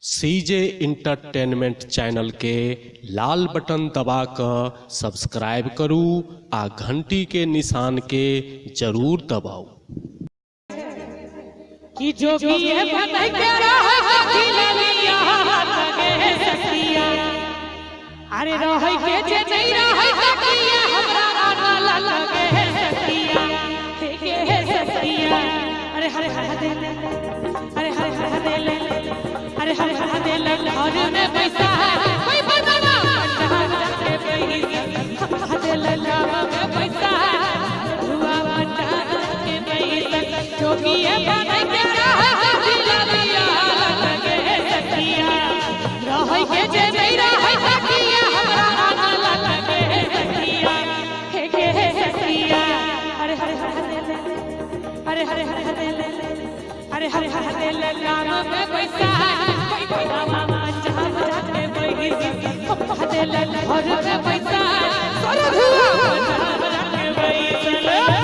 CJ entertainment channel के लाल button दबाकर subscribe करू आ घंटी के निशान के जरूर दबाऊ। कि जोगिए बन के रहा खिललिया लगे सखिया अरे रहै के जे नहीं रहै सखिया हमरा आना लगे सखिया हे सखिया अरे हरे हरे दे अरे हरे हरे दे ले अरे हरे हरे दे ले घर में पैसा है कोई बनवा के पैसा दे ले में पैसा हुआ बटा के पैसा जोगिए बन के रहा खिललिया लगे सखिया रहै के जे नहीं रहै सखिया हमरा आना लगे सखिया हे सखिया अरे हरे हरे दे ले अरे हरे हरे दे ले अरे हरे हरे दे ले गाम में पैसा कोई बनवा जहां जाके पैसा दे ले घर में पैसा सर धुआ जाके पैसा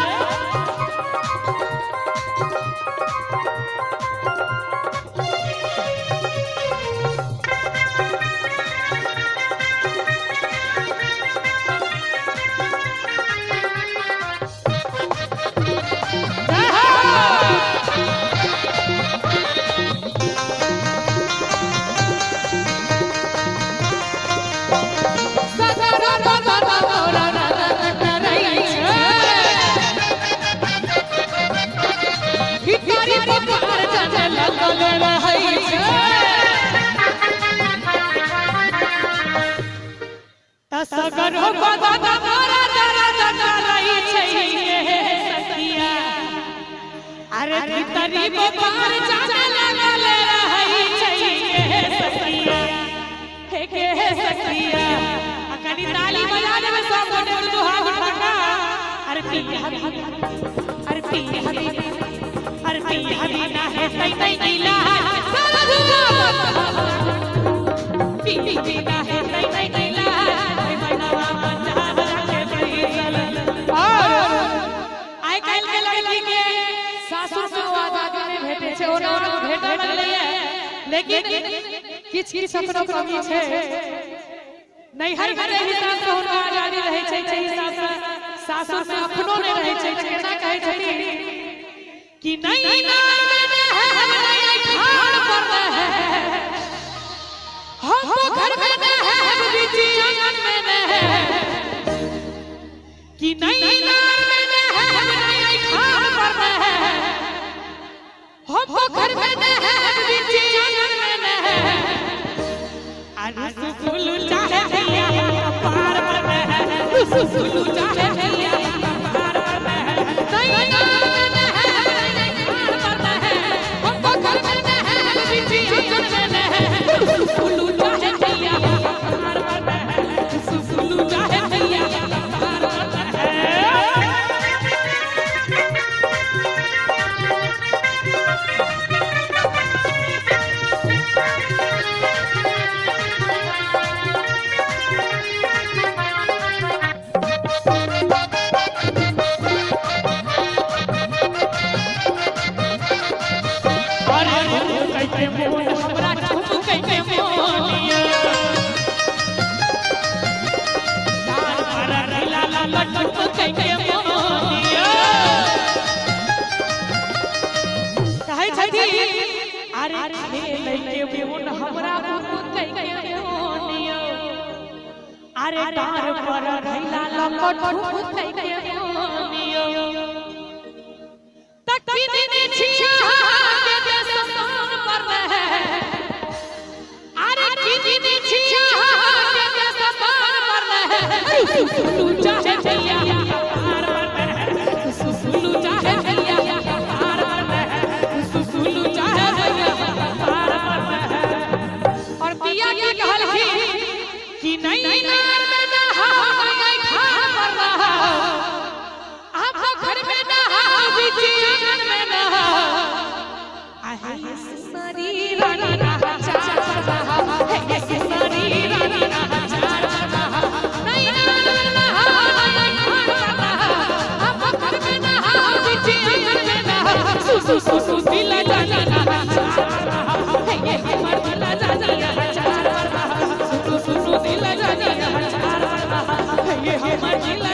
सगर हो बदा मोरा दरा रही छै सखिया अरे भीतरी बाहर जाने लगल रही छै सखिया हे सखिया अकड़ी ताली बजा देबे सब गोटे दुहा उठा अरे पिया अरे पिया अरे पिया ना है सही नीला सारा दुहा पिया है सही नीला आई काल के लड़की के सासुर से आजादी में भेटे छै ओना भेटे लगलै लेकिन किछ किछ अपनो कमी छै नहीं हर घर हिसाब से हुनका आजादी रहै छै छै हिसाब से सासुर में अपनो नहीं रहै छै केना कहै छथिन कि नहीं नाम में है नहीं ठाड़ पर है हम तो घर में न है बीच आंगन में न है कि नहीं नाम में न है नहीं ठाड़ पर है हम तो घर में न है बीच आंगन में न है अरे सुसुलू चाहे हैया पार पर है सुसुलू चाहे हैया पार पर है नहीं नाम में न है नहीं ठाड़ पर है हम तो घर में न है बीच आंगन में न है सुसुलू चाहे हैया पार पर है सुसुलू चाहे हैया पार पर है अरे डार पर भैला लपट फुट के मोनियो तक दिन छिया के समान पर है अरे दिन छिया के समान पर है सुसुलू चाहे हैया पार पर है सुसुलू चाहे हैया पार पर है सुसुलू चाहे हैया पार पर है और पिया की कहल कि नहीं नार में नहा नहीं खान पर रहा आप घर में नहा बीच आंगन में नहा आहे शरीर रहा चाचा है शरीर रहा चाचा नहीं नार में नहा नहीं खान पर रहा आप घर में नहा बीच आंगन में नहा सु दिल जाना चाचा है मर जा सजनिया चार वाला ये हमर जिला